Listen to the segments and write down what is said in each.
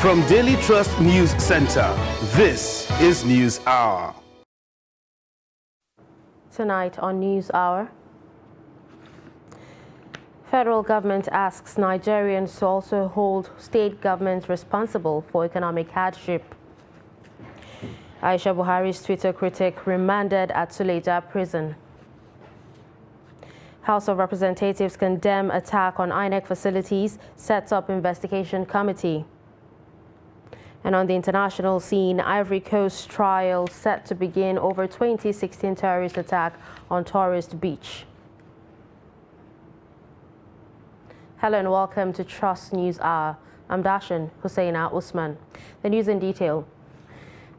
From Daily Trust News Center, this is News Hour. Tonight on News Hour, federal government asks Nigerians to also hold state governments responsible for economic hardship. Aisha Buhari's Twitter critic remanded at Suleja prison. House of Representatives condemn attack on INEC facilities, sets up investigation committee. And on the international scene, Ivory Coast trial set to begin over 2016 terrorist attack on Tourist Beach. Hello and welcome to Trust News Hour. I'm Dashan Husseina Usman. The news in detail.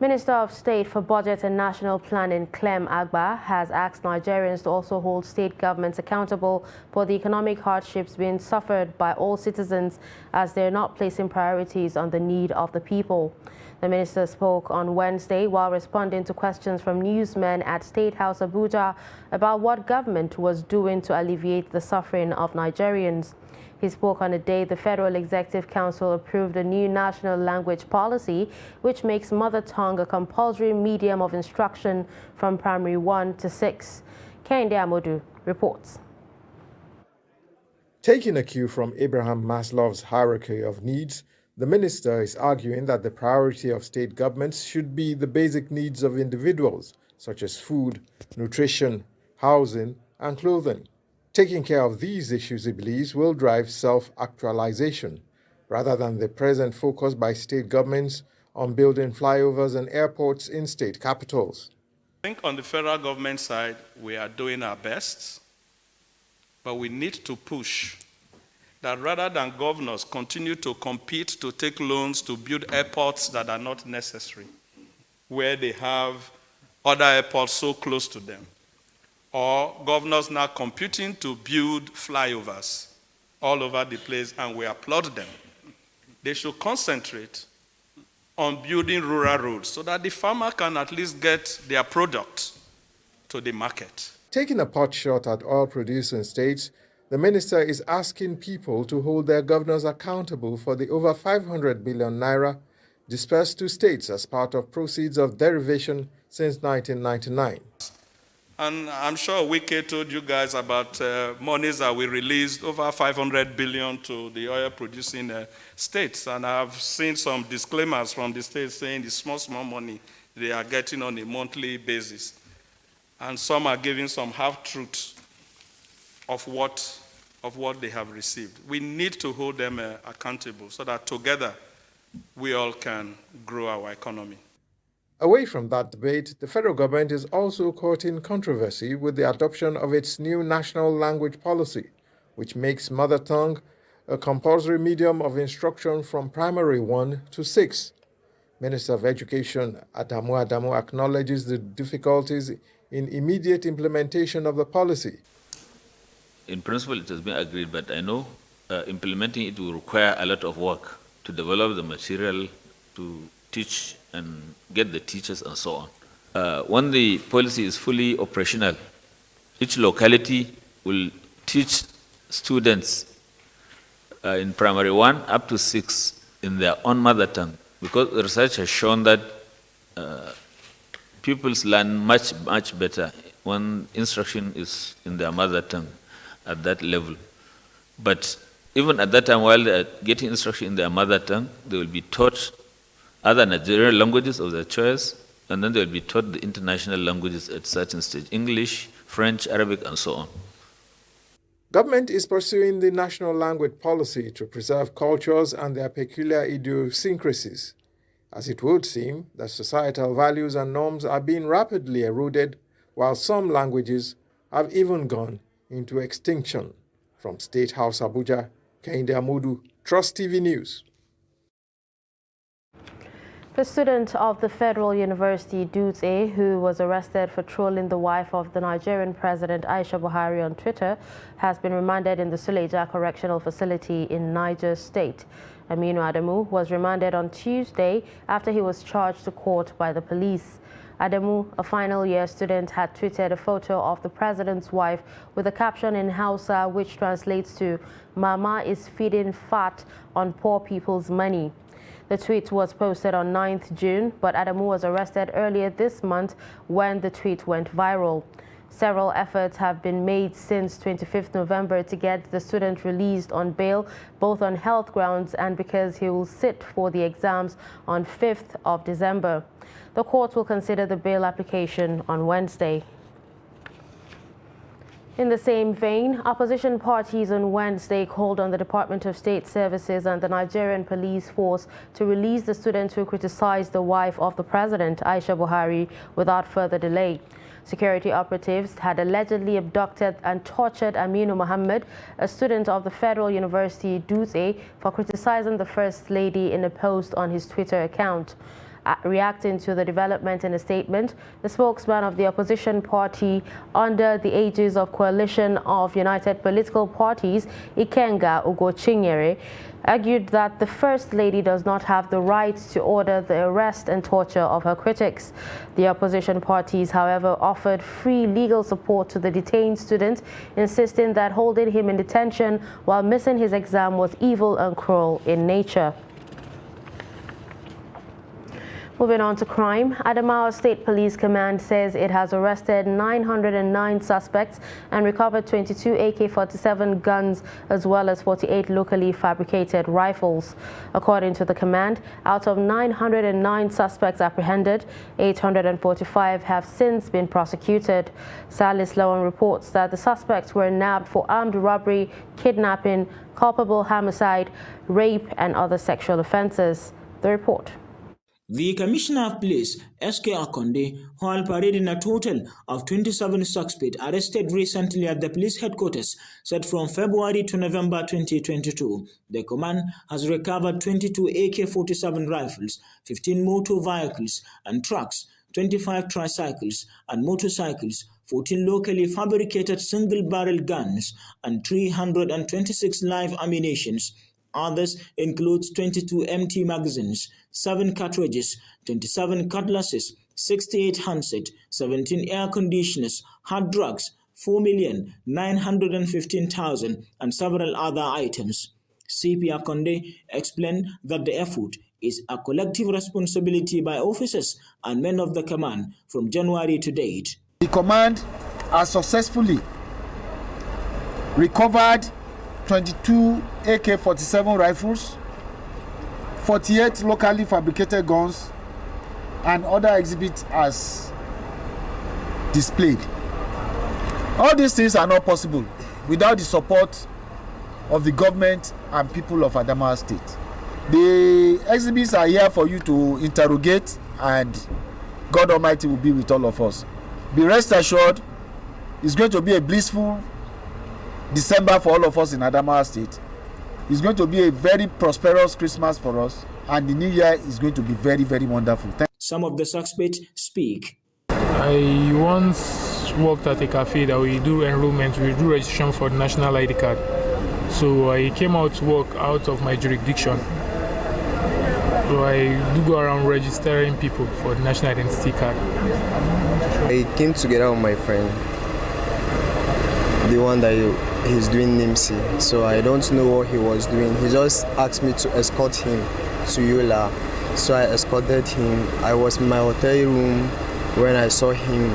Minister of State for Budget and National Planning, Clem Agba, has asked Nigerians to also hold state governments accountable for the economic hardships being suffered by all citizens, as they're not placing priorities on the need of the people. The minister spoke on Wednesday while responding to questions from newsmen at State House Abuja about what government was doing to alleviate the suffering of Nigerians. He spoke on the day the Federal Executive Council approved a new national language policy, which makes mother tongue a compulsory medium of instruction from primary 1 to 6. Kehinde Amodu reports. Taking a cue from Abraham Maslow's hierarchy of needs, the minister is arguing that the priority of state governments should be the basic needs of individuals, such as food, nutrition, housing, and clothing. Taking care of these issues, he believes, will drive self-actualization, rather than the present focus by state governments on building flyovers and airports in state capitals. I think on the federal government side, we are doing our best, but we need to push that rather than governors continue to compete to take loans to build airports that are not necessary, where they have other airports so close to them, or governors now computing to build flyovers all over the place, and we applaud them. They should concentrate on building rural roads so that the farmer can at least get their product to the market. Taking a pot shot at oil-producing states, the minister is asking people to hold their governors accountable for the over 500 billion naira dispersed to states as part of proceeds of derivation since 1999. And I'm sure Wike told you guys about monies that we released, over 500 billion to the oil-producing states. And I've seen some disclaimers from the states saying the small money they are getting on a monthly basis. And some are giving some half-truths of what they have received. We need to hold them accountable so that together we all can grow our economy. Away from that debate, the federal government is also caught in controversy with the adoption of its new national language policy, which makes mother tongue a compulsory medium of instruction from primary 1 to 6. Minister of Education Adamu acknowledges the difficulties in immediate implementation of the policy. In principle, it has been agreed, but I know implementing it will require a lot of work to develop the material, to teach and get the teachers and so on. When the policy is fully operational, each locality will teach students in primary 1 up to 6 in their own mother tongue, because research has shown that pupils learn much better when instruction is in their mother tongue at that level. But even at that time, while they are getting instruction in their mother tongue, they will be taught other Nigerian languages of their choice, and then they will be taught the international languages at certain stage, English, French, Arabic, and so on. Government is pursuing the national language policy to preserve cultures and their peculiar idiosyncrasies, as it would seem that societal values and norms are being rapidly eroded, while some languages have even gone into extinction. From State House Abuja, Kehinde Amodu, Trust TV News. The student of the Federal University, Dutse, who was arrested for trolling the wife of the Nigerian President Aisha Buhari on Twitter, has been remanded in the Suleja Correctional Facility in Niger State. Aminu Adamu was remanded on Tuesday after he was charged to court by the police. Adamu, a final year student, had tweeted a photo of the president's wife with a caption in Hausa which translates to "Mama is feeding fat on poor people's money." The tweet was posted on 9th June, but Adamu was arrested earlier this month when the tweet went viral. Several efforts have been made since 25th November to get the student released on bail, both on health grounds and because he will sit for the exams on 5th of December. The court will consider the bail application on Wednesday. In the same vein, opposition parties on Wednesday called on the Department of State Services and the Nigerian Police Force to release the student who criticized the wife of the president, Aisha Buhari, without further delay. Security operatives had allegedly abducted and tortured Aminu Mohammed, a student of the Federal University Dutse, for criticizing the First Lady in a post on his Twitter account. Reacting to the development in a statement, the spokesman of the opposition party under the aegis of Coalition of United Political Parties, Ikenga Ugochinyere, argued that the First Lady does not have the right to order the arrest and torture of her critics. The opposition parties, however, offered free legal support to the detained student, insisting that holding him in detention while missing his exam was evil and cruel in nature. Moving on to crime, Adamawa State Police Command says it has arrested 909 suspects and recovered 22 AK-47 guns as well as 48 locally fabricated rifles. According to the command, out of 909 suspects apprehended, 845 have since been prosecuted. Salis Lawan reports that the suspects were nabbed for armed robbery, kidnapping, culpable homicide, rape and other sexual offences. The report. The Commissioner of Police, S.K. Akonde, while parading a total of 27 suspects arrested recently at the police headquarters, said from February to November 2022, the command has recovered 22 AK-47 rifles, 15 motor vehicles and trucks, 25 tricycles and motorcycles, 14 locally fabricated single-barrel guns, and 326 live ammunitions. Others includes 22 empty magazines, 7 cartridges, 27 cutlasses, 68 handsets, 17 air conditioners, hard drugs, 4,915,000 and several other items. CP Akonde explained that the effort is a collective responsibility by officers and men of the command from January to date. The command has successfully recovered 22 AK-47 rifles, 48 locally fabricated guns, and other exhibits as displayed. All these things are not possible without the support of the government and people of Adamawa State. The exhibits are here for you to interrogate, and God Almighty will be with all of us. Be rest assured, it's going to be a blissful December for all of us in Adamawa State. It's going to be a very prosperous Christmas for us, and the new year is going to be very, very wonderful. Some of the suspects speak. I once worked at a cafe that we do enrollment, we do registration for the national ID card. So I came out to work out of my jurisdiction. So I do go around registering people for the national identity card. I came together with my friend, the one that he's doing NIMSI. So I don't know what he was doing. He just asked me to escort him to Yola. So I escorted him. I was in my hotel room when I saw him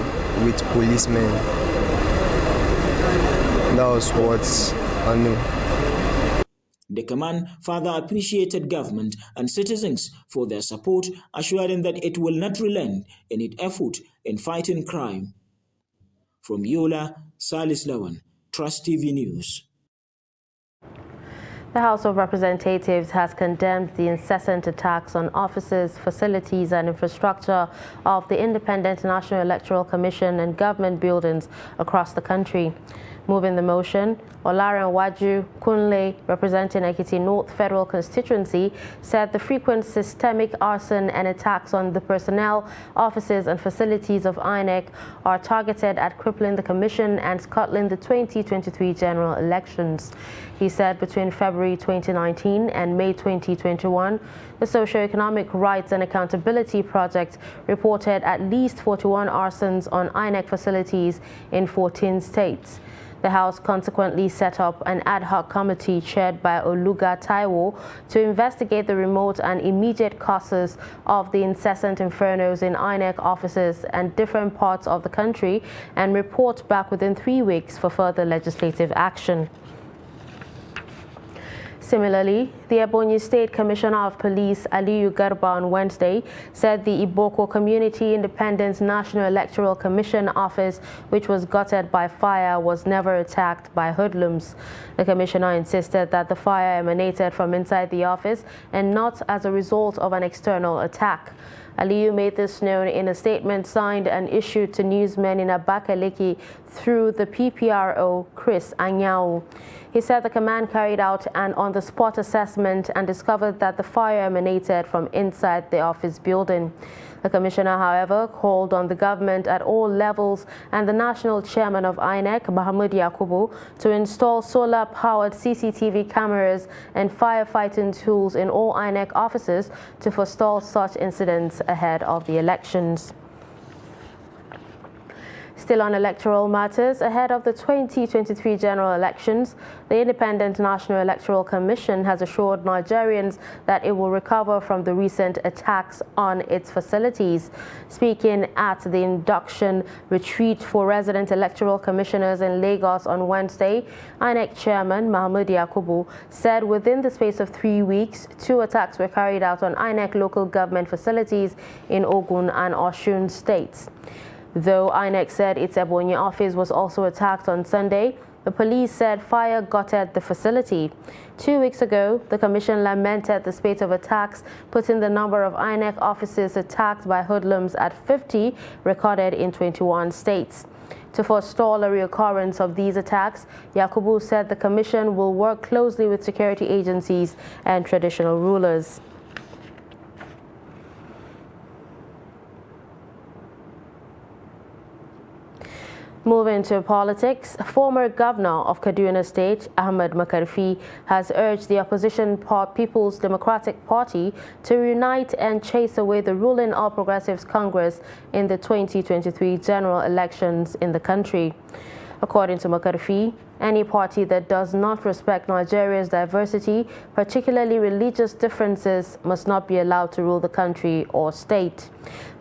with policemen. That was what I knew. The command further appreciated government and citizens for their support, assuring that it will not relent in its effort in fighting crime. From Yola, Salis Lawan, Trust TV News. The House of Representatives has condemned the incessant attacks on offices, facilities and infrastructure of the Independent National Electoral Commission and government buildings across the country. Moving the motion, Olaran Waju Kunle, representing Ekiti North Federal Constituency, said the frequent systemic arson and attacks on the personnel, offices and facilities of INEC are targeted at crippling the Commission and scuttling the 2023 general elections. He said between February 2019 and May 2021, the Socio-Economic Rights and Accountability Project reported at least 41 arsons on INEC facilities in 14 states. The House consequently set up an ad hoc committee chaired by Oluga Taiwo to investigate the remote and immediate causes of the incessant infernos in INEC offices and different parts of the country and report back within 3 weeks for further legislative action. Similarly, the Ebonyi State Commissioner of Police, Aliyu Garba, on Wednesday said the Iboko Community Independent National Electoral Commission office, which was gutted by fire, was never attacked by hoodlums. The commissioner insisted that the fire emanated from inside the office and not as a result of an external attack. Aliyu made this known in a statement signed and issued to newsmen in Abakaliki through the PPRO, Chris Anyao. He said the command carried out an on-the-spot assessment and discovered that the fire emanated from inside the office building. The commissioner, however, called on the government at all levels and the national chairman of INEC, Mohammed Yakubu, to install solar-powered CCTV cameras and firefighting tools in all INEC offices to forestall such incidents ahead of the elections. Still on electoral matters, ahead of the 2023 general elections, the Independent National Electoral Commission has assured Nigerians that it will recover from the recent attacks on its facilities. Speaking at the induction retreat for resident electoral commissioners in Lagos on Wednesday, INEC Chairman Mohammed Yakubu said within the space of 3 weeks, 2 attacks were carried out on INEC local government facilities in Ogun and Osun states. Though INEC said its Ebonyi office was also attacked on Sunday, the police said fire gutted the facility. 2 weeks ago, the commission lamented the spate of attacks, putting the number of INEC offices attacked by hoodlums at 50, recorded in 21 states. To forestall a reoccurrence of these attacks, Yakubu said the commission will work closely with security agencies and traditional rulers. Moving to politics, former governor of Kaduna State, Ahmed Makarfi, has urged the opposition People's Democratic Party to unite and chase away the ruling All Progressives Congress in the 2023 general elections in the country. According to Makarfi, any party that does not respect Nigeria's diversity, particularly religious differences, must not be allowed to rule the country or state.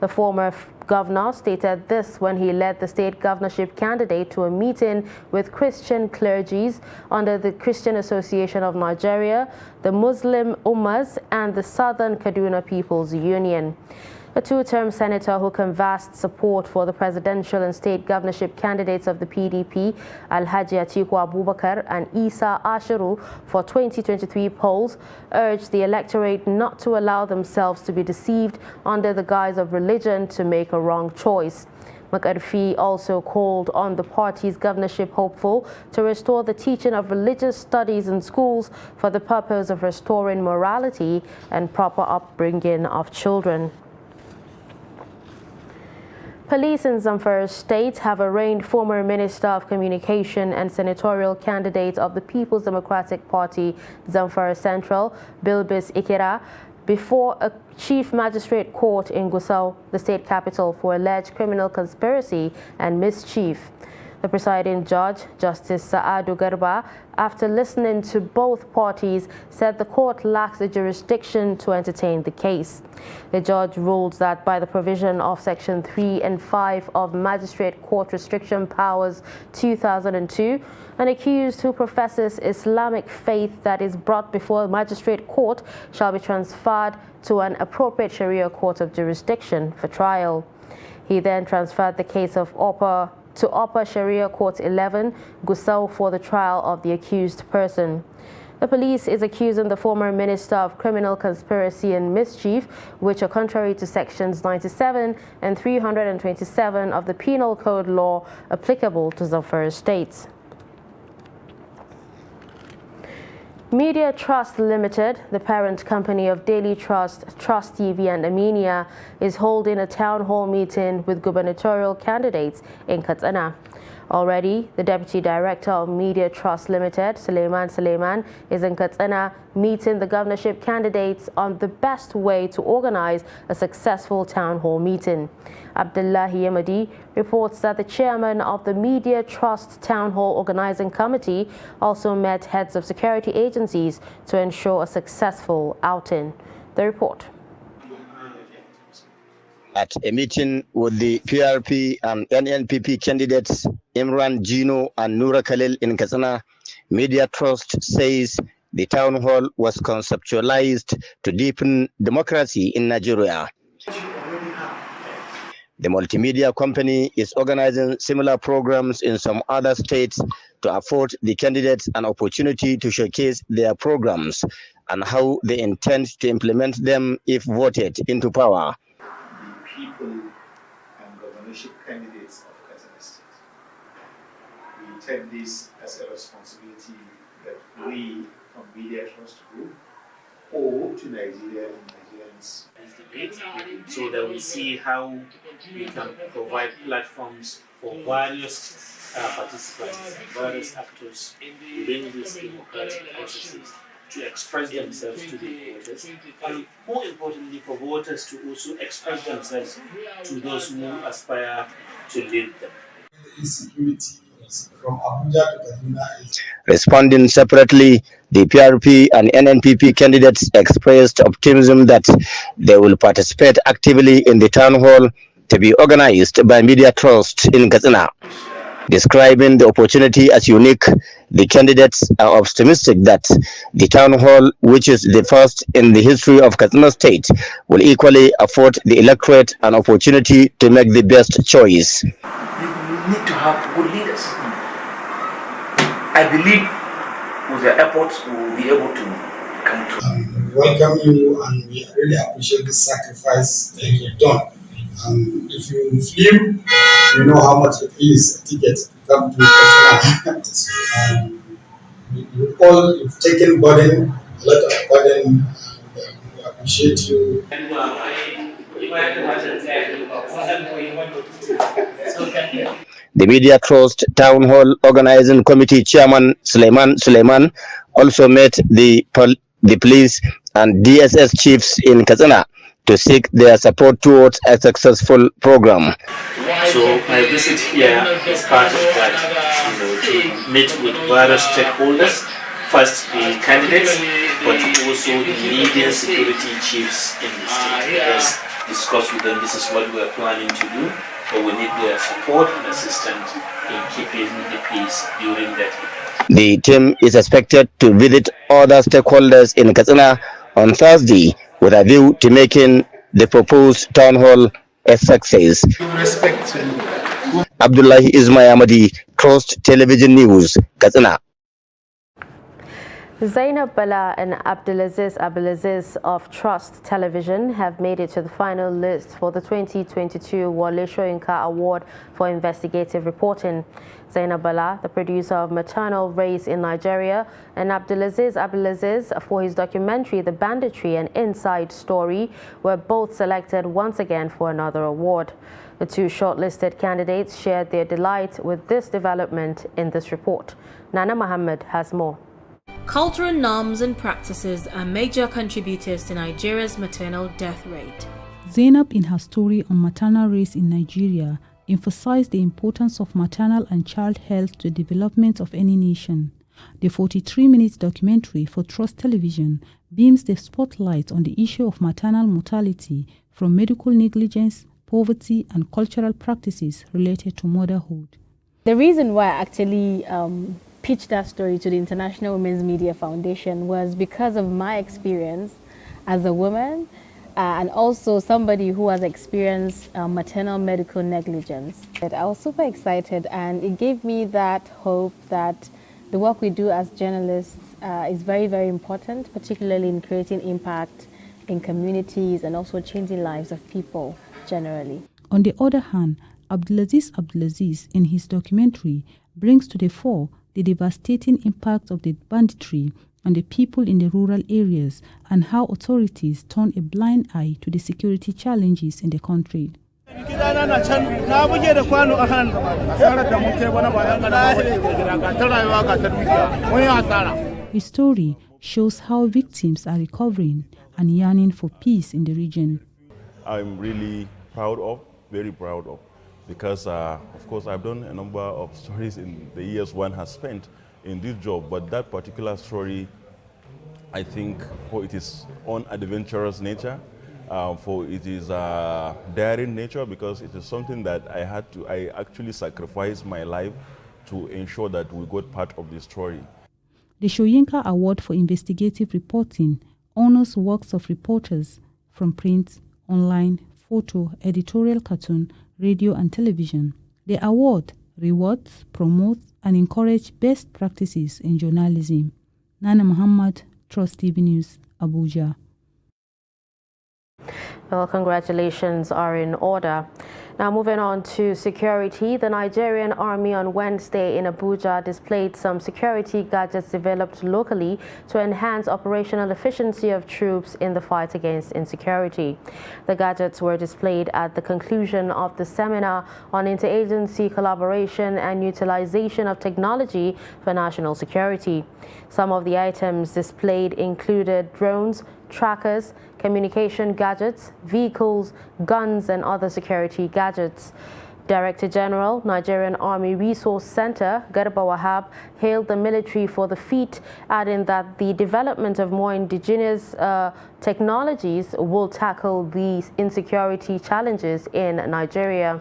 The former governor stated this when he led the state governorship candidate to a meeting with Christian clergies under the Christian Association of Nigeria, the Muslim Ummas, and the Southern Kaduna People's Union. A 2-term senator who canvassed support for the presidential and state governorship candidates of the PDP, Alhaji Atiku Abubakar and Isa Ashiru, for 2023 polls, urged the electorate not to allow themselves to be deceived under the guise of religion to make a wrong choice. Makarfi also called on the party's governorship hopeful to restore the teaching of religious studies in schools for the purpose of restoring morality and proper upbringing of children. Police in Zamfara State have arraigned former Minister of Communication and senatorial candidate of the People's Democratic Party, Zamfara Central, Bilbis Ikera, before a chief magistrate court in Gusau, the state capital, for alleged criminal conspiracy and mischief. The presiding judge, Justice Saadu Garba, after listening to both parties, said the court lacks the jurisdiction to entertain the case. The judge ruled that by the provision of Section 3 and 5 of Magistrate Court Restriction Powers 2002, an accused who professes Islamic faith that is brought before a magistrate court shall be transferred to an appropriate Sharia court of jurisdiction for trial. He then transferred the case of Upper Sharia Court 11, Gusau, for the trial of the accused person. The police is accusing the former Minister of Criminal Conspiracy and Mischief, which are contrary to Sections 97 and 327 of the Penal Code law applicable to Zamfara State. Media Trust Limited, the parent company of Daily Trust, Trust TV and Amenia, is holding a town hall meeting with gubernatorial candidates in Katsina. Already, the Deputy Director of Media Trust Limited, Suleiman, is in Katsina meeting the governorship candidates on the best way to organize a successful town hall meeting. Abdullahi Yamadi reports that the chairman of the Media Trust Town Hall Organizing Committee also met heads of security agencies to ensure a successful outing. The report. At a meeting with the PRP and NNPP candidates Imran Gino and Noura Khalil in Katsina, Media Trust says the town hall was conceptualized to deepen democracy in Nigeria. The multimedia company is organizing similar programs in some other states to afford the candidates an opportunity to showcase their programs and how they intend to implement them if voted into power. People and governorship candidates of Katsina State. We take this as a responsibility that we from Media Trust Group owe to Nigeria and Nigerians. So that we see how we can provide platforms for various participants and various actors within these democratic processes to express themselves to the voters, and more importantly for voters to also express themselves to those who aspire to lead them. From Abuja to Kaduna. Responding separately, the PRP and NNPP candidates expressed optimism that they will participate actively in the town hall to be organized by Media Trust in Katsina. Describing the opportunity as unique, the candidates are optimistic that the town hall, which is the first in the history of Katsina State, will equally afford the electorate an opportunity to make the best choice. We need to have good leaders. I believe with the efforts we will be able to come to. We welcome you and we really appreciate the sacrifice that you've done. If you feel, you know how much it is a ticket to come to Katsina. You all have taken burden, a lot of burden, and we appreciate you. The Media Trust Town Hall Organizing Committee Chairman Suleiman also met the police and DSS chiefs in Katsina to seek their support towards a successful program. So my visit here is part of that, to meet with various stakeholders, first the candidates, but also the leading security chiefs in the state. Let's discuss with them, this is what we are planning to do, but we need their support and assistance in keeping the peace during that. The team is expected to visit other stakeholders in Katsina on Thursday with a view to making the proposed town hall a success. Abdullahi Ismail Ahmadi, Trust Television News, Katsina. Zainab Bala and Abdulaziz of Trust Television have made it to the final list for the 2022 Wale Soyinka Award for Investigative Reporting. Zainab Bala, the producer of Maternal Race in Nigeria, and Abdulaziz for his documentary The Banditry and Inside Story were both selected once again for another award. The two shortlisted candidates shared their delight with this development in this report. Nana Mohammed has more. Cultural norms and practices are major contributors to Nigeria's maternal death rate. Zainab, in her story on maternal race in Nigeria, emphasized the importance of maternal and child health to the development of any nation. The 43-minute documentary for Trust Television beams the spotlight on the issue of maternal mortality from medical negligence, poverty, and cultural practices related to motherhood. The reason why I actually pitched that story to the International Women's Media Foundation was because of my experience as a woman and also somebody who has experienced maternal medical negligence. I was super excited, and it gave me that hope that the work we do as journalists is very, very important, particularly in creating impact in communities and also changing lives of people generally. On the other hand, Abdulaziz in his documentary brings to the fore the devastating impact of the banditry on the people in the rural areas and how authorities turn a blind eye to the security challenges in the country. His story shows how victims are recovering and yearning for peace in the region. I'm really very proud of, because of course I've done a number of stories in the years one has spent in this job, but that particular story, I think, for its own adventurous nature, for it is daring nature, because it is something that I actually sacrificed my life to ensure that we got part of the story. The Soyinka Award for Investigative Reporting honors works of reporters from print, online, photo, editorial cartoon, radio and television. The award rewards, promotes and encourages best practices in journalism. Nana Muhammad, Trust TV News, Abuja. Well, congratulations are in order. Now moving on to security, the Nigerian Army on Wednesday in Abuja displayed some security gadgets developed locally to enhance operational efficiency of troops in the fight against insecurity. The gadgets were displayed at the conclusion of the seminar on interagency collaboration and utilization of technology for national security. Some of the items displayed included drones, trackers, communication gadgets, vehicles, guns and other security gadgets. Director General, Nigerian Army Resource Center, Garba Wahab, hailed the military for the feat, adding that the development of more indigenous technologies will tackle these insecurity challenges in Nigeria.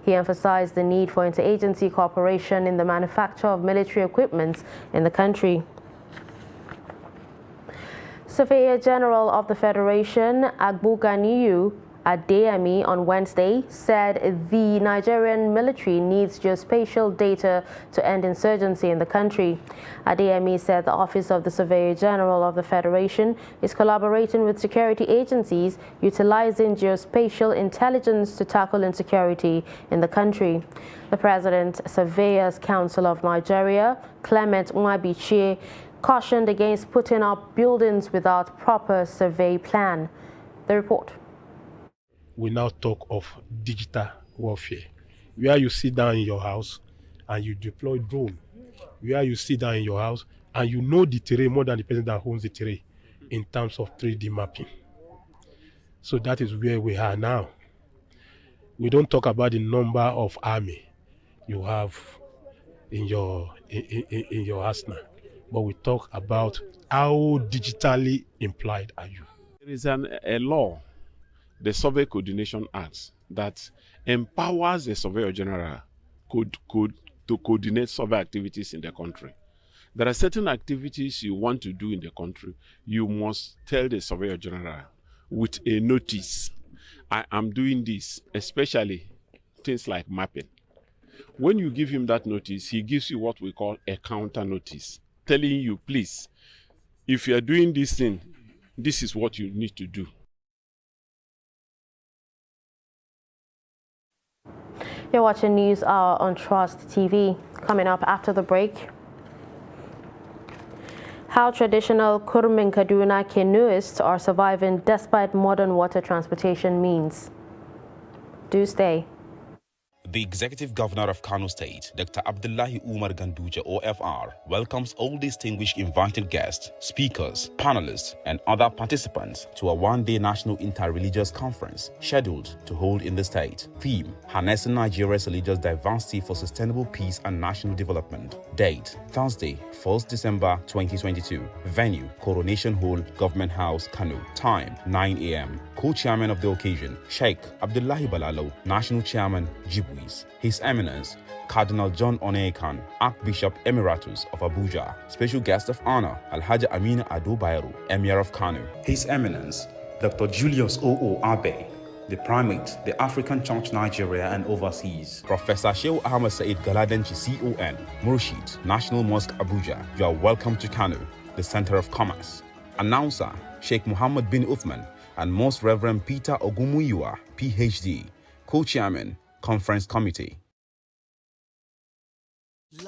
He emphasized the need for interagency cooperation in the manufacture of military equipment in the country. Surveyor General of the Federation, Agboganiyu Adeyemi, on Wednesday said the Nigerian military needs geospatial data to end insurgency in the country. Adeyemi said the Office of the Surveyor General of the Federation is collaborating with security agencies utilizing geospatial intelligence to tackle insecurity in the country. The President Surveyors Council of Nigeria, Clement Nwabichie, cautioned against putting up buildings without proper survey plan. The report. We now talk of digital warfare, where you sit down in your house and you deploy drone, where you sit down in your house and you know the terrain more than the person that owns the terrain in terms of 3D mapping. So that is where we are now. We don't talk about the number of army you have in your arsenal, but we talk about how digitally implied are you. There is a law, the Survey Coordination Act, that empowers the Surveyor General to coordinate survey activities in the country. There are certain activities you want to do in the country, you must tell the Surveyor General with a notice. I am doing this, especially things like mapping. When you give him that notice, he gives you what we call a counter notice, telling you, please, if you are doing this thing, this is what you need to do. You're watching News Hour on Trust TV. Coming up after the break, how traditional Kurmin Kaduna canoeists are surviving despite modern water transportation means. Do stay. The Executive Governor of Kano State, Dr. Abdullahi Umar Ganduje, OFR, welcomes all distinguished invited guests, speakers, panelists, and other participants to a one-day national interreligious conference scheduled to hold in the state. Theme: Harnessing Nigeria's Religious Diversity for Sustainable Peace and National Development. Date: Thursday, 1st December 2022. Venue: Coronation Hall, Government House, Kano. Time: 9 a.m. Co-chairman of the occasion, Sheikh Abdullahi Balalo, National Chairman, Jibwis. His Eminence, Cardinal John Onyekan, Archbishop Emeritus of Abuja. Special guest of honor, Alhaji Amina Ado Bayero, Emir of Kano. His Eminence, Dr. Julius O.O. Abe, the Primate, the African Church Nigeria and overseas. Professor Shehu Ahmed Said Galadenchi, CON, Murshid, National Mosque, Abuja. You are welcome to Kano, the center of commerce. Announcer, Sheikh Muhammad bin Uthman and Most Reverend Peter Ogumuyiwa, PhD, Co-Chairman, Conference Committee.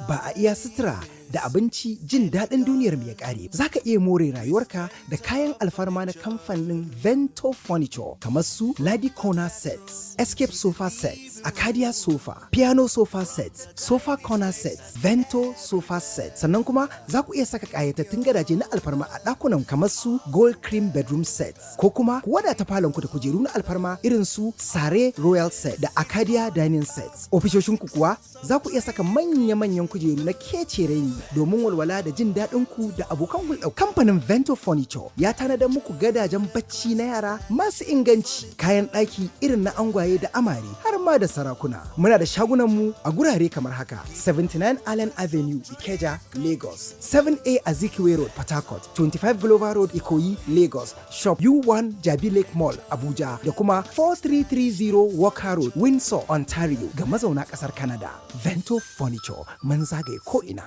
Ba a iya sutura da abinci jin daɗin duniyar mai ƙare. Za ka iya more rayuwarka da kayan alfarma na kamfanin Vento Furniture kamar su Ladi Corner Sets, Escape Sofa Sets, Acadia Sofa, Piano Sofa Sets, Sofa Corner Sets, Vento Sofa Sets. Sannan kuma za ku iya saka ƙayatattun gadaje na alfarma a ɗakunan kamar su Gold Cream Bedroom Sets ko kuma ku wadata falon ku da kujeru na alfarma irin su Sare Royal Set da Acadia Dining Sets. Ofishoshin ku kuwa za ku iya saka manya-manyan kujeru na kece raini domin walwala da jin daɗin ku da abokan hulɗa. Kamfanin Vento Furniture ya tanadar muku gadajen bacci na yara masu inganci, kayan ɗaki irin na angwaye da amare har ma da sarakuna. Muna da shagunan mu a gurare kamar haka: 79 Allen Avenue, Ikeja, Lagos; 7A Azikiwe Road, Port Harcourt; 25 Glover Road, Ikoyi, Lagos; Shop U1 Jabi Lake Mall, Abuja, da kuma 4330 Walker Road, Windsor, Ontario ga mazauna ƙasar Canada. Vento Furniture, mun zagaye ko'ina.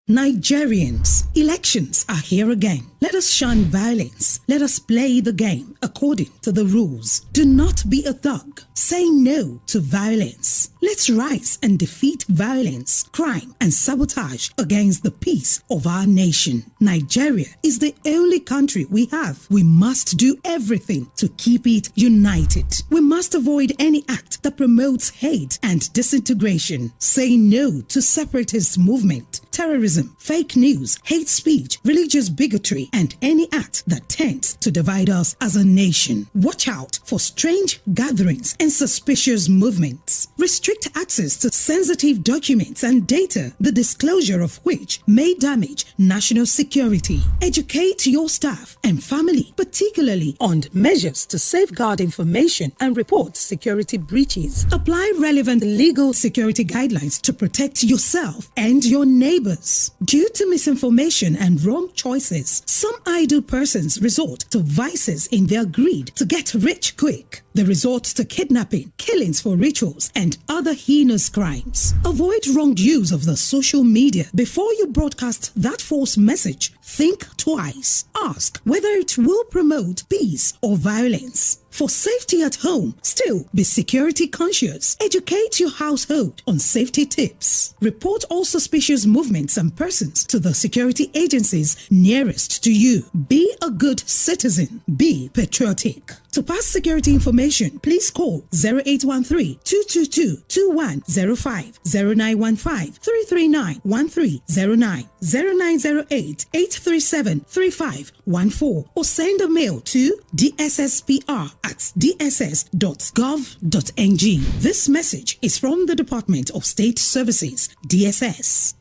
Nigerians, elections are here again. Let us shun violence. Let us play the game according to the rules. Do not be a thug. Say no to violence. Let's rise and defeat violence, crime, and sabotage against the peace of our nation. Nigeria is the only country we have. We must do everything to keep it united. We must avoid any act that promotes hate and disintegration. Say no to separatist movement, terrorism, fake news, hate speech, religious bigotry, and any act that tends to divide us as a nation. Watch out for strange gatherings and suspicious movements. Restrict access to sensitive documents and data, the disclosure of which may damage national security. Educate your staff and family, particularly on measures to safeguard information and report security breaches. Apply relevant legal security guidelines to protect yourself and your neighbors. Due to misinformation and wrong choices, some idle persons resort to vices in their greed to get rich quick. They resort to kidnapping, killings for rituals, and other heinous crimes. Avoid wrong use of the social media. Before you broadcast that false message, think twice. Ask whether it will promote peace or violence. For safety at home, still be security conscious. Educate your household on safety tips. Report all suspicious movements and persons to the security agencies nearest to you. Be a good citizen. Be patriotic. To pass security information, please call 0813-222-2105, 0915-339-1309, 0908-837-3514, or send a mail to dsspr@dss.gov.ng. This message is from the Department of State Services, DSS.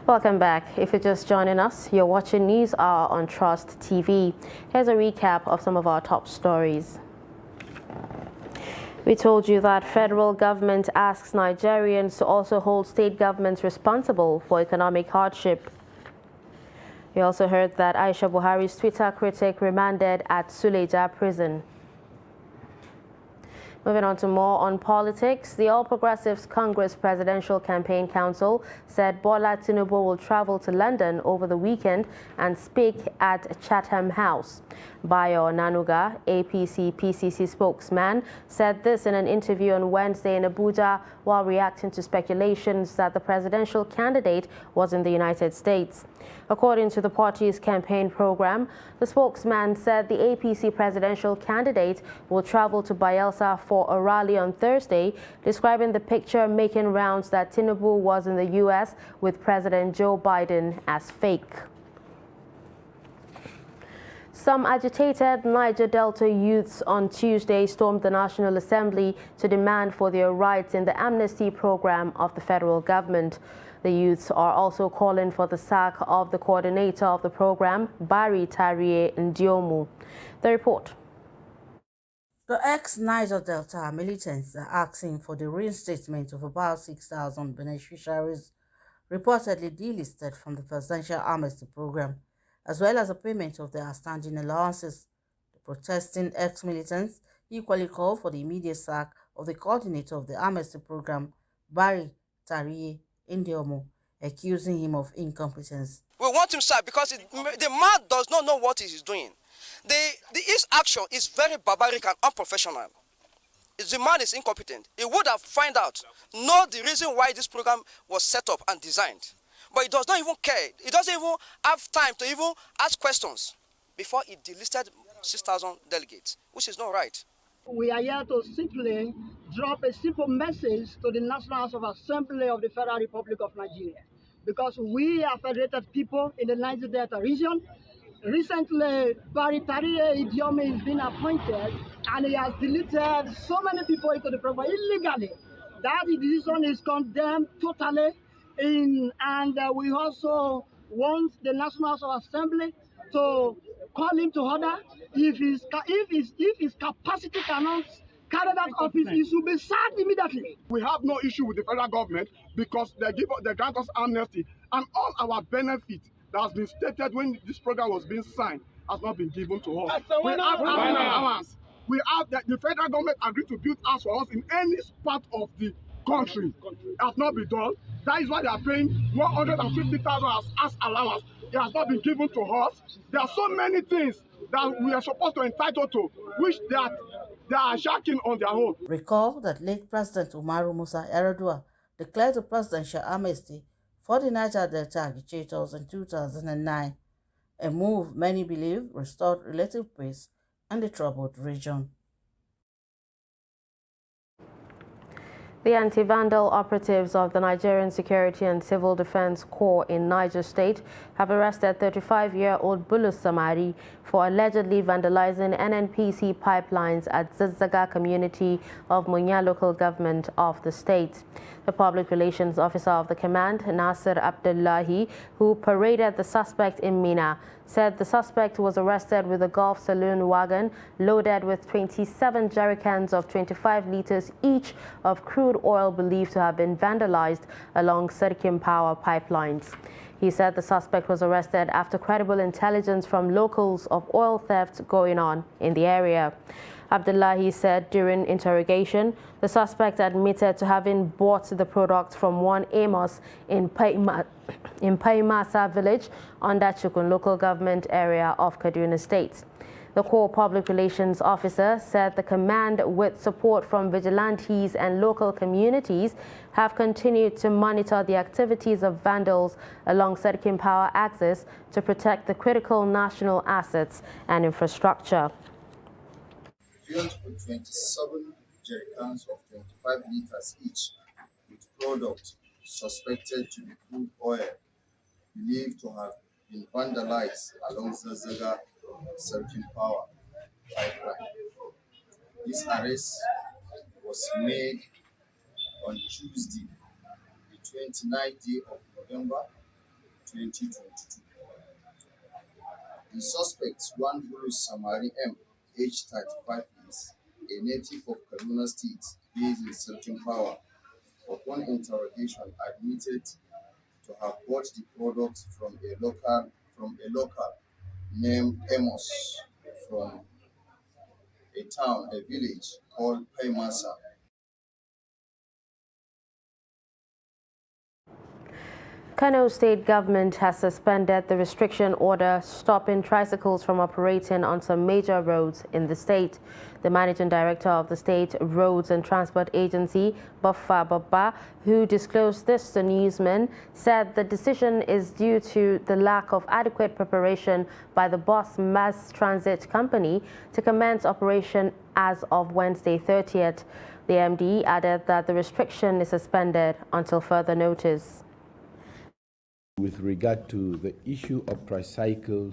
Welcome back. If you're just joining us, you're watching News Hour on Trust TV. Here's a recap of some of our top stories. We told you that federal government asks Nigerians to also hold state governments responsible for economic hardship. We also heard that Aisha Buhari's Twitter critic remanded at Suleja prison. Moving on to more on politics, the All Progressives Congress Presidential Campaign Council said Bola Tinubu will travel to London over the weekend and speak at Chatham House. Bayo Nanuga, APC-PCC spokesman, said this in an interview on Wednesday in Abuja while reacting to speculations that the presidential candidate was in the United States. According to the party's campaign program, the spokesman said the APC presidential candidate will travel to Bayelsa for a rally on Thursday, describing the picture making rounds that Tinubu was in the U.S. with President Joe Biden as fake. Some agitated Niger Delta youths on Tuesday stormed the National Assembly to demand for their rights in the amnesty program of the federal government. The youths are also calling for the sack of the coordinator of the program, Barry Tarie Ndiomu. The report. The ex-Niger Delta militants are asking for the reinstatement of about 6,000 beneficiaries reportedly delisted from the presidential amnesty program, as well as a payment of their outstanding allowances. The protesting ex-militants equally call for the immediate sack of the coordinator of the amnesty program, Barry Tariye Indiomo, accusing him of incompetence. We want him sacked because the man does not know what he is doing. His action is very barbaric and unprofessional. The man is incompetent. He would have found out, know the reason why this program was set up and designed. But he does not even care. He doesn't even have time to even ask questions before he delisted 6,000 delegates, which is not right. We are here to simply drop a simple message to the National House of Assembly of the Federal Republic of Nigeria, because we are federated people in the Niger Delta region. Recently, Barry Tariye Indiomo has been appointed, and he has deleted so many people into the program illegally. That decision is condemned totally, and we also want the National House of Assembly to call him to order. If his capacity cannot carry that office, he should be sacked immediately. We have no issue with the federal government because they grant us amnesty, and all our benefits that has been stated when this program was being signed has not been given to us. We have allowance. We have the federal government agreed to build house for us in any part of the country. It has not been done. That is why they are paying 150,000 as allowance. It has not been given to us. There are so many things that we are supposed to entitle to, which they are shacking on their own. Recall that late President Umaru Musa Yar'Adua declared a presidential amnesty for the Niger Delta agitators in 2009, a move many believe restored relative peace in the troubled region. The anti-vandal operatives of the Nigerian Security and Civil Defense Corps in Niger State have arrested 35-year-old Bulus Samari for allegedly vandalizing NNPC pipelines at Zazzaga community of Munya local government of the state. The public relations officer of the command, Nasir Abdullahi, who paraded the suspect in Mina, said the suspect was arrested with a Gulf Saloon wagon loaded with 27 jerrycans of 25 liters each of crude oil believed to have been vandalized along Sirkim power pipelines. He said the suspect was arrested after credible intelligence from locals of oil theft going on in the area. Abdullahi said during interrogation, the suspect admitted to having bought the product from one Amos in Paimasa village under Chukun local government area of Kaduna State. The Corps Public Relations Officer said the command, with support from vigilantes and local communities, have continued to monitor the activities of vandals along Sirkim power axis to protect the critical national assets and infrastructure. 327 jerrycans of 25 liters each with product suspected to be crude oil believed to have been vandalized along Zazzaga Sirkim power pipeline. This arrest was made on Tuesday, the 29th day of November 2022. The suspect, one Bulus Samari M, age 35 years, a native of Kaduna State, based in Sirkim power, upon interrogation admitted to have bought the product from a local named Amos from a village called Paimasa. Kano State government has suspended the restriction order stopping tricycles from operating on some major roads in the state. The managing director of the State Roads and Transport Agency, Baffa Babba, who disclosed this to newsmen, said the decision is due to the lack of adequate preparation by the Bus Mass Transit Company to commence operation as of Wednesday 30th. The MD added that the restriction is suspended until further notice. With regard to the issue of tricycle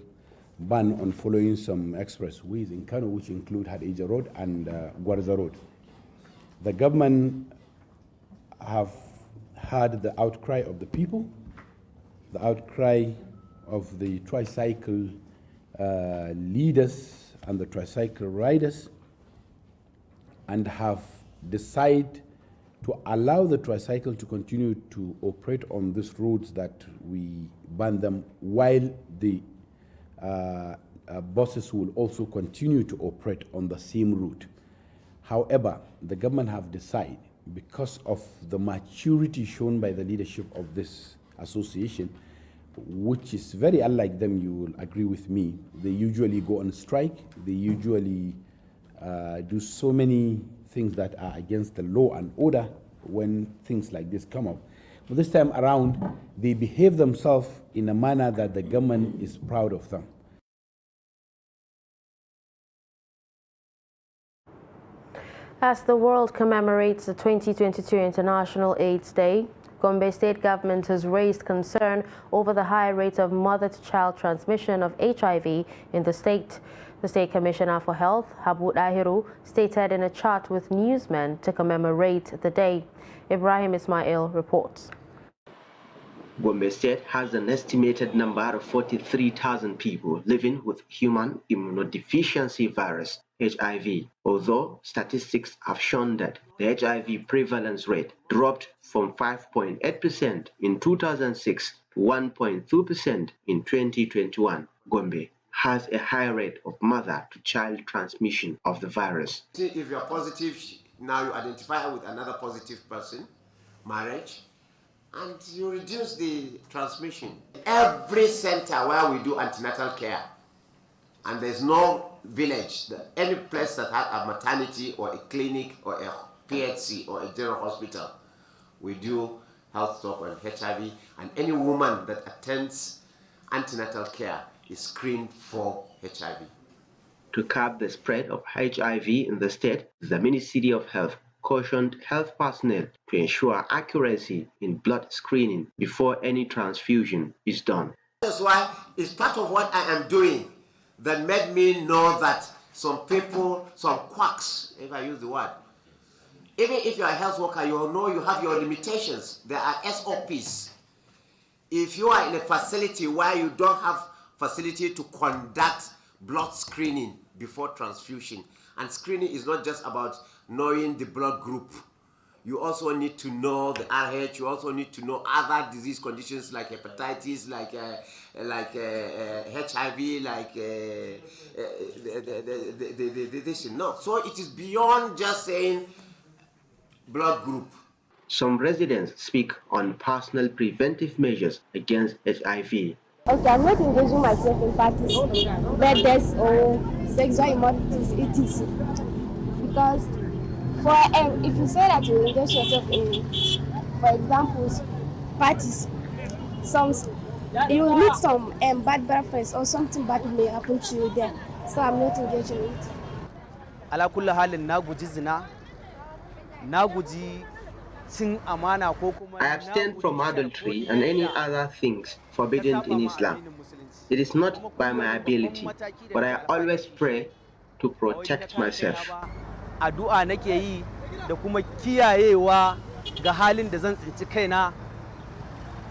ban on following some expressways in Kano, which include Hadija Road and Gwarza Road, the government have heard the outcry of the people, the outcry of the tricycle leaders and the tricycle riders, and have decided to allow the tricycle to continue to operate on these roads that we ban them, while the buses will also continue to operate on the same route. However, the government have decided because of the maturity shown by the leadership of this association, which is very unlike them, you will agree with me. They usually go on strike. They usually do so many things that are against the law and order when things like this come up. But this time around, they behave themselves in a manner that the government is proud of them. As the world commemorates the 2022 International AIDS Day, Gombe State government has raised concern over the high rate of mother-to-child transmission of HIV in the state. The State Commissioner for Health, Habu Dahiru, stated in a chat with newsmen to commemorate the day. Ibrahim Ismail reports. Gombe State has an estimated number of 43,000 people living with human immunodeficiency virus, HIV, although statistics have shown that the HIV prevalence rate dropped from 5.8% in 2006 to 1.2% in 2021. Gombe has a high rate of mother-to-child transmission of the virus. If you're positive, now you identify with another positive person, marriage, and you reduce the transmission. Every center where we do antenatal care, and there's no village, any place that has a maternity or a clinic or a PHC or a general hospital, we do health talk on HIV, and any woman that attends antenatal care is screened for HIV. To curb the spread of HIV in the state, the Ministry of Health cautioned health personnel to ensure accuracy in blood screening before any transfusion is done. That's why it's part of what I am doing that made me know that some people, some quacks, if I use the word, even if you're a health worker, you know you have your limitations. There are SOPs. If you are in a facility where you don't have facility to conduct blood screening before transfusion, and screening is not just about knowing the blood group. You also need to know the RH. You also need to know other disease conditions like hepatitis, like HIV, like this. No, so it is beyond just saying blood group. Some residents speak on personal preventive measures against HIV. Okay, I'm not engaging myself in parties, birthdays or sexual immorality, etc. Because if you say that you engage yourself in, for example, parties, you will meet some bad friends or something bad may happen to you there. So I'm not engaging in it. Ala kulli halin na guji zina, na guji cin amana ko kuma. I abstain from adultery and any other things forbidden in Islam. It is not by my ability, but I always pray to protect myself. Addu'a nake yi da kuma kiyayewa ga halin da zan tsinci kaina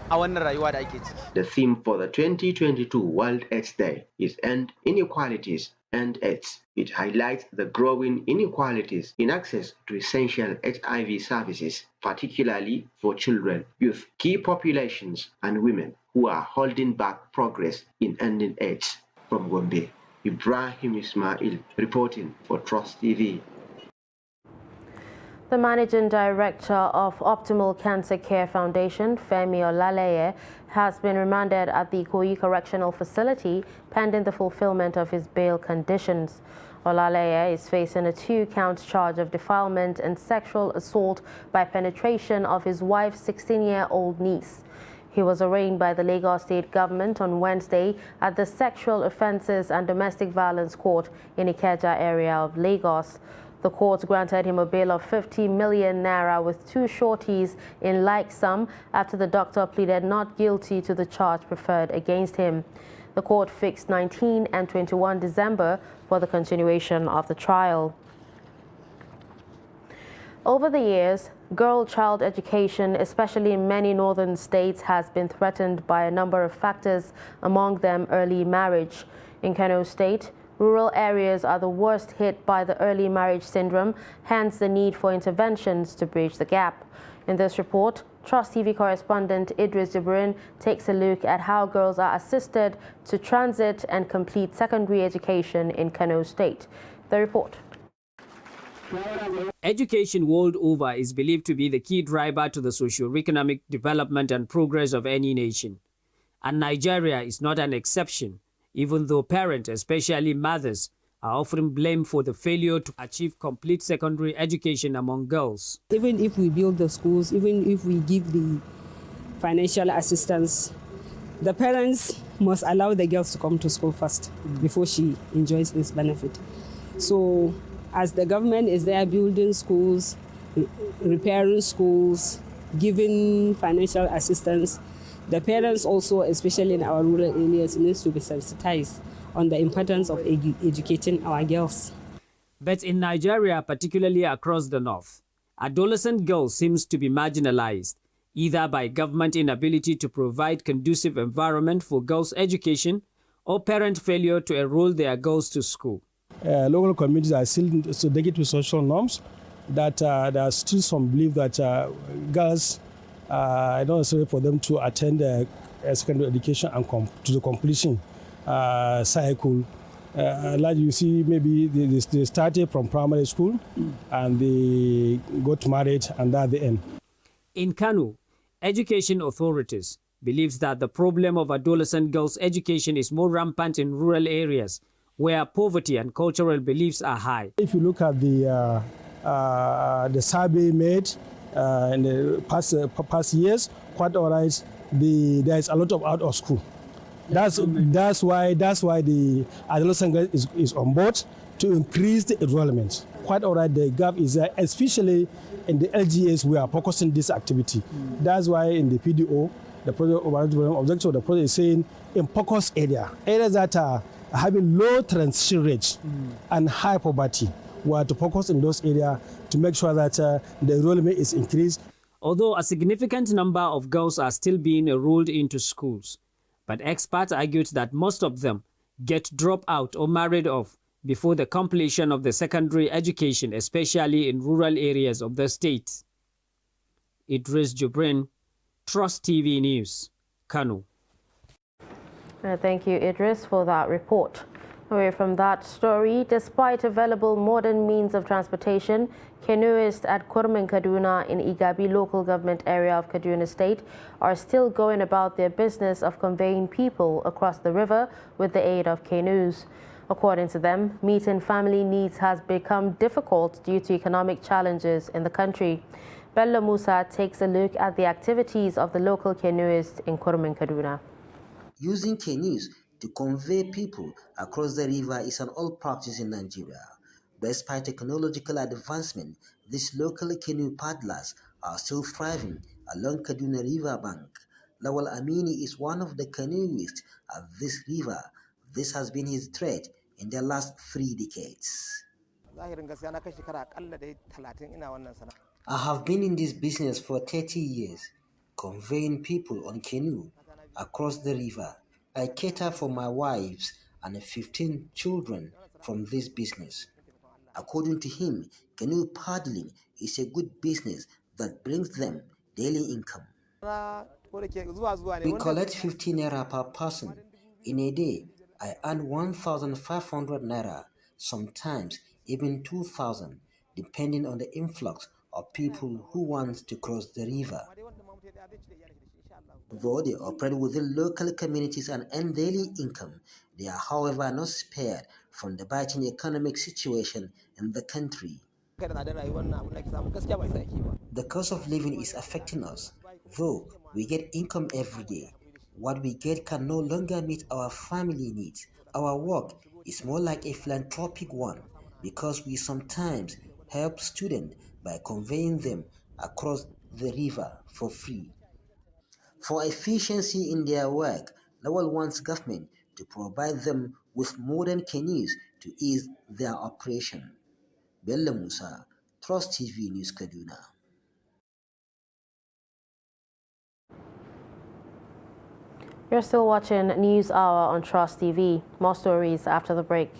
a wannan rayuwa da ake ciki. The theme for the 2022 World AIDS Day is End Inequalities and AIDS. It highlights the growing inequalities in access to essential HIV services, particularly for children, youth, key populations, and women who are holding back progress in ending AIDS. From Gombe, Ibrahim Ismail reporting for Trust TV. The Managing Director of Optimal Cancer Care Foundation, Femi Olaleye, has been remanded at the Ikoyi Correctional Facility pending the fulfillment of his bail conditions. Olaleye is facing a 2-count charge of defilement and sexual assault by penetration of his wife's 16-year-old niece. He was arraigned by the Lagos State government on Wednesday at the Sexual Offences and Domestic Violence Court in Ikeja area of Lagos. The court granted him a bail of 50 million naira with 2 shorties in like sum after the doctor pleaded not guilty to the charge preferred against him. The court fixed 19 and 21 December for the continuation of the trial. Over the years, girl-child education, especially in many northern states, has been threatened by a number of factors, among them early marriage. In Kano State, rural areas are the worst hit by the early marriage syndrome, hence the need for interventions to bridge the gap. In this report, Trust TV correspondent Idris Jibrin takes a look at how girls are assisted to transit and complete secondary education in Kano State. The report. Education world over is believed to be the key driver to the socio-economic development and progress of any nation. And Nigeria is not an exception, even though parents, especially mothers, are often blamed for the failure to achieve complete secondary education among girls. Even if we build the schools, even if we give the financial assistance, the parents must allow the girls to come to school first before she enjoys this benefit. So as the government is there building schools, repairing schools, giving financial assistance, the parents also, especially in our rural areas, needs to be sensitized on the importance of educating our girls. But in Nigeria, particularly across the north, adolescent girls seems to be marginalized, either by government inability to provide conducive environment for girls' education or parent failure to enroll their girls to school. Local communities are still negative social norms, that there are still some belief that girls are not necessary for them to attend secondary education and to the completion cycle. Like you see, maybe they started from primary school and they got married and at the end. In Kano, education authorities believes that the problem of adolescent girls' education is more rampant in rural areas where poverty and cultural beliefs are high. If you look at the survey made in the past years, quite all right, there is a lot of out of school. That's why the adolescent girl is on board to increase the enrollment. Quite all right, the gap is there, especially in the LGAs we are focusing this activity. That's why in the PDO, the project objective of the project is saying in focus areas that are having low transition rates and high poverty, we are to focus in those areas to make sure that the enrollment is increased. Although a significant number of girls are still being enrolled into schools, but experts argued that most of them get dropped out or married off before the completion of the secondary education, especially in rural areas of the state. Idris Jubrin, Trust TV News, Kano. Thank you, Idris, for that report. Away from that story, despite available modern means of transportation, canoeists at Kurmin Kaduna in Igabi local government area of Kaduna State are still going about their business of conveying people across the river with the aid of canoes. According to them, meeting family needs has become difficult due to economic challenges in the country. Bello Musa takes a look at the activities of the local canoeists in Kurmin Kaduna. Using canoes to convey people across the river is an old practice in Nigeria. Despite technological advancement, these local canoe paddlers are still thriving along Kaduna River bank. Lawal Amini is one of the canoeists at this river. This has been his trade in the last 3 decades. I have been in this business for 30 years, conveying people on canoe across the river. I cater for my wives and 15 children from this business. According to him, canoe paddling is a good business that brings them daily income. We collect 15 naira per person. In a day, I earn 1,500 naira, sometimes even 2,000, depending on the influx of people who want to cross the river. Though they operate within local communities and earn daily income, they are, however, not spared from the biting economic situation in the country. The cost of living is affecting us. Though we get income every day, what we get can no longer meet our family needs. Our work is more like a philanthropic one because we sometimes help students by conveying them across the river for free. For efficiency in their work, Lawal wants government to provide them with modern canoes to ease their operation. Bello Musa, Trust TV News, Kaduna. You're still watching News Hour on Trust TV. More stories after the break.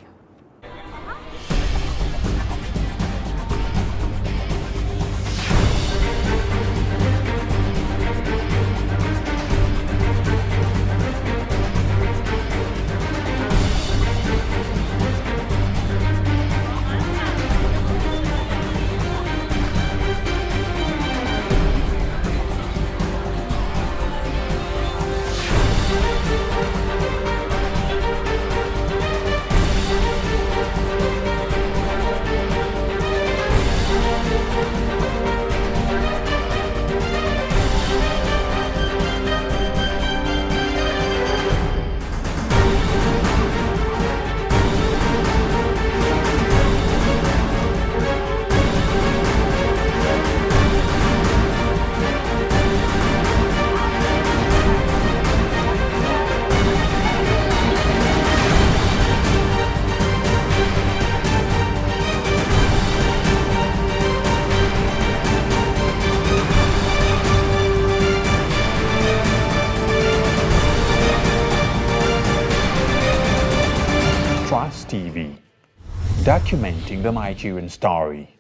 documenting the Nigerian story.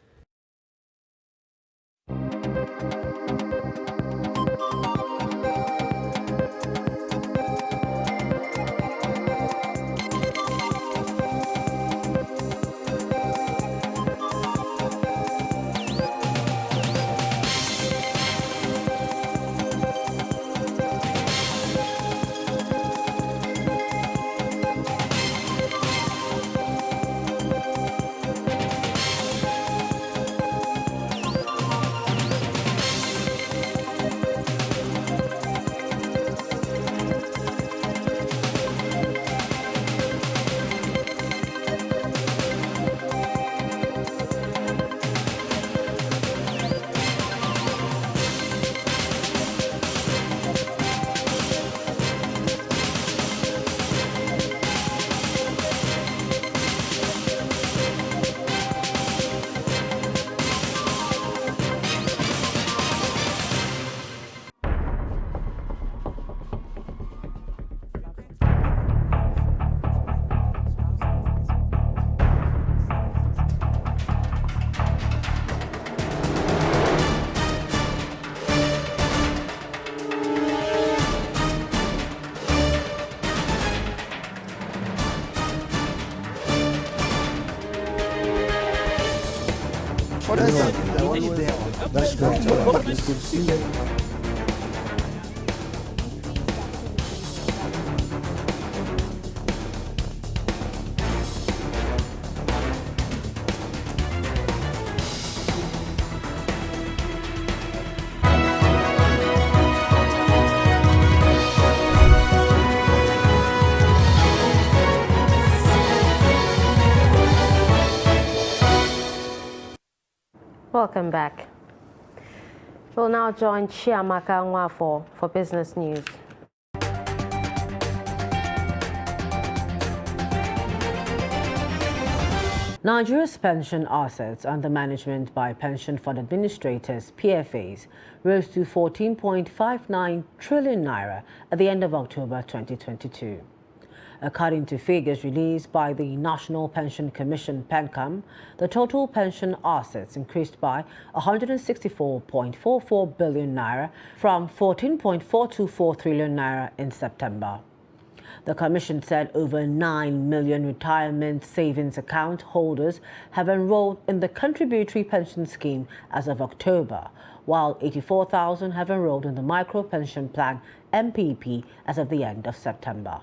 That's great. Welcome back. We'll now join Chiamaka Nwafo for business news. Nigeria's pension assets under management by pension fund administrators, PFAs, rose to 14.59 trillion naira at the end of October 2022. According to figures released by the National Pension Commission, PENCOM, the total pension assets increased by 164.44 billion naira from 14.424 trillion naira in September. The Commission said over 9 million retirement savings account holders have enrolled in the contributory pension scheme as of October, while 84,000 have enrolled in the micro pension plan MPP as of the end of September.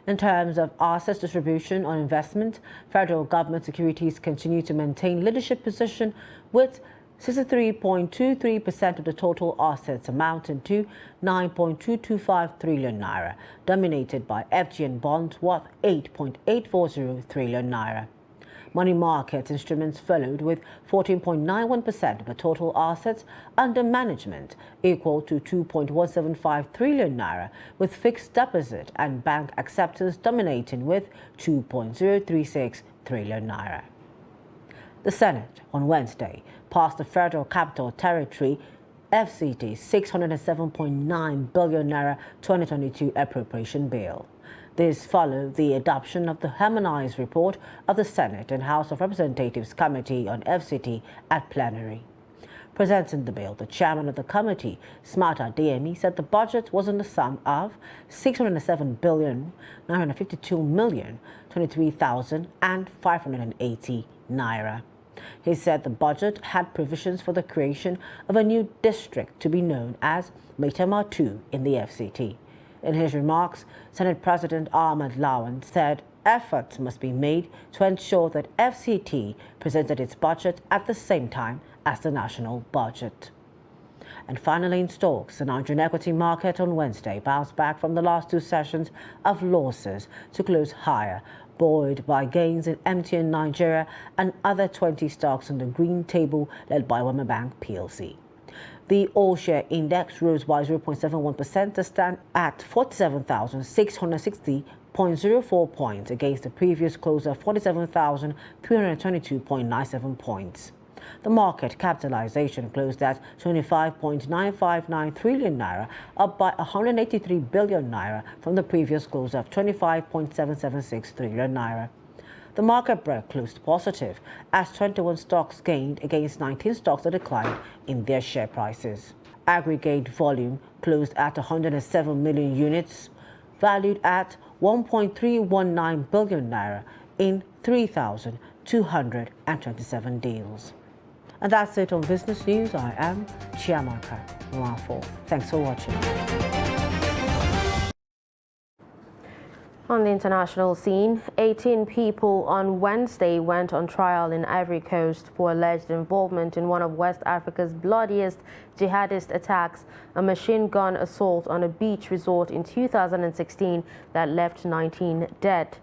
In terms of assets distribution on investment, federal government securities continue to maintain leadership position with 63.23% of the total assets amounting to 9.225 trillion naira, dominated by FGN bonds worth 8.840 trillion naira. Money market instruments followed with 14.91% of the total assets under management, equal to 2.175 trillion naira, with fixed deposit and bank acceptance dominating with 2.036 trillion naira. The Senate on Wednesday passed the Federal Capital Territory FCT 607.9 billion naira 2022 appropriation bill. This followed the adoption of the harmonized report of the Senate and House of Representatives Committee on FCT at plenary. Presenting the bill, the chairman of the committee, Smata DME, said the budget was in the sum of 607,952,023,580 naira. He said the budget had provisions for the creation of a new district to be known as Maitama 2 in the FCT. In his remarks, Senate President Ahmad Lawan said efforts must be made to ensure that FCT presented its budget at the same time as the national budget. And finally, in stocks, the Nigerian equity market on Wednesday bounced back from the last two sessions of losses to close higher, buoyed by gains in MTN Nigeria and other 20 stocks on the green table led by Wema Bank PLC. The all-share index rose by 0.71% to stand at 47,660.04 points against the previous close of 47,322.97 points. The market capitalization closed at 25.959 trillion naira, up by 183 billion naira from the previous close of 25.776 trillion naira. The market break closed positive as 21 stocks gained against 19 stocks that declined in their share prices. Aggregate volume closed at 107 million units, valued at 1.319 billion naira in 3,227 deals. And that's it on Business News. I am Chiamaka Nwafo. Thanks for watching. On the international scene, 18 people on Wednesday went on trial in Ivory Coast for alleged involvement in one of West Africa's bloodiest jihadist attacks, a machine gun assault on a beach resort in 2016 that left 19 dead.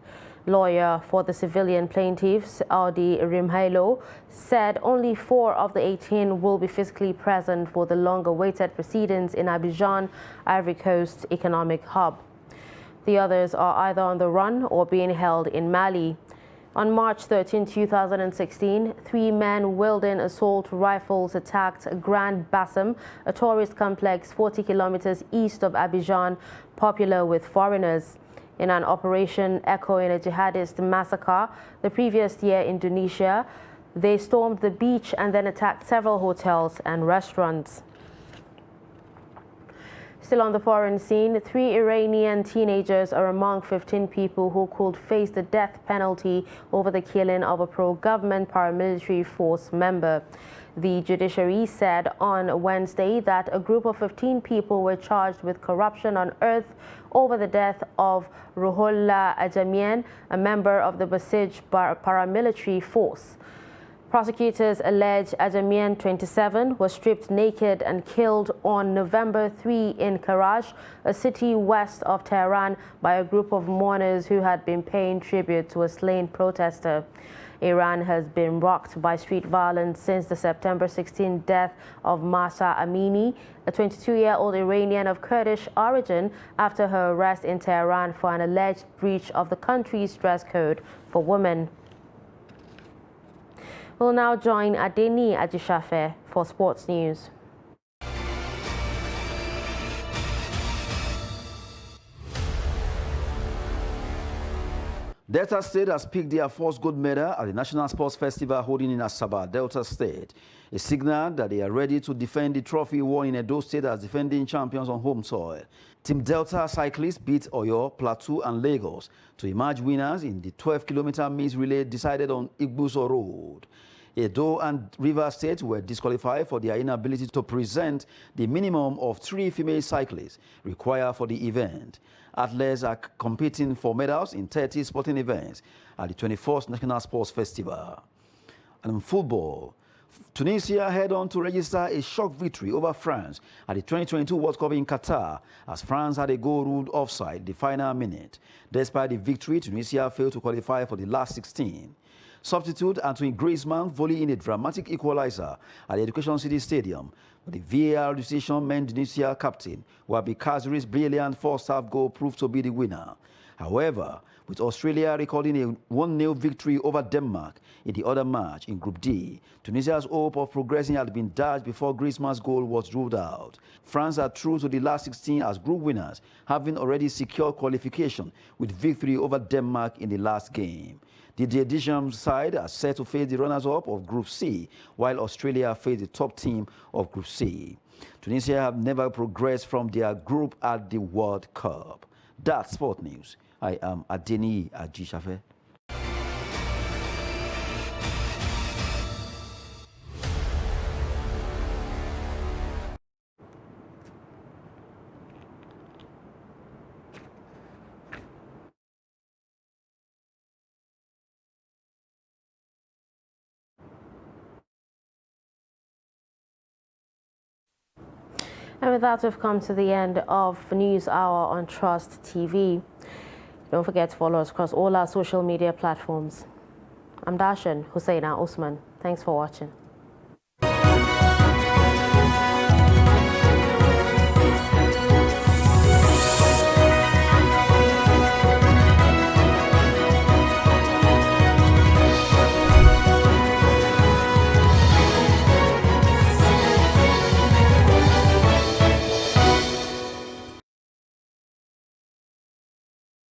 Lawyer for the civilian plaintiffs, Audi Rimhailo, said only 4 of the 18 will be physically present for the long-awaited proceedings in Abidjan, Ivory Coast's economic hub. The others are either on the run or being held in Mali. On March 13, 2016, 3 men wielding assault rifles attacked Grand Bassam, a tourist complex 40 kilometers east of Abidjan, popular with foreigners. In an operation echoing a jihadist massacre the previous year in Tunisia, they stormed the beach and then attacked several hotels and restaurants. Still on the foreign scene, 3 Iranian teenagers are among 15 people who could face the death penalty over the killing of a pro-government paramilitary force member. The judiciary said on Wednesday that a group of 15 people were charged with corruption on earth over the death of Ruhollah Ajamian, a member of the Basij paramilitary force. Prosecutors allege Ajamian, 27, was stripped naked and killed on November 3 in Karaj, a city west of Tehran, by a group of mourners who had been paying tribute to a slain protester. Iran has been rocked by street violence since the September 16 death of Mahsa Amini, a 22-year-old Iranian of Kurdish origin, after her arrest in Tehran for an alleged breach of the country's dress code for women. We'll now join Adeni Ajishafe for sports news. Delta State has picked their first gold medal at the National Sports Festival holding in Asaba, Delta State, a signal that they are ready to defend the trophy won in Edo State as defending champions on home soil. Team Delta cyclists beat Oyo, Plateau and Lagos to emerge winners in the 12-kilometer mixed relay decided on Igbuso Road. Edo and Rivers State were disqualified for their inability to present the minimum of 3 female cyclists required for the event. Athletes are competing for medals in 30 sporting events at the 21st National Sports Festival. And in football, Tunisia head on to register a shock victory over France at the 2022 World Cup in Qatar, as France had a goal ruled offside the final minute. Despite the victory, Tunisia failed to qualify for the last 16. Substitute Antoine Griezmann volley in a dramatic equalizer at the Education City Stadium, but the VAR decision meant Tunisia captain Wabi Kazri's brilliant first-half goal proved to be the winner. However, with Australia recording a 1-0 victory over Denmark in the other match in Group D, Tunisia's hope of progressing had been dashed before Griezmann's goal was ruled out. France are through to the last 16 as group winners, having already secured qualification with victory over Denmark in the last game. The Deschamps side are set to face the runners-up of Group C, while Australia face the top team of Group C. Tunisia have never progressed from their group at the World Cup. That's Sport News. I am Adeni Ajishafe. And with that, we've come to the end of News Hour on Trust TV. Don't forget to follow us across all our social media platforms. I'm Darshan Hussaina Usman. Thanks for watching.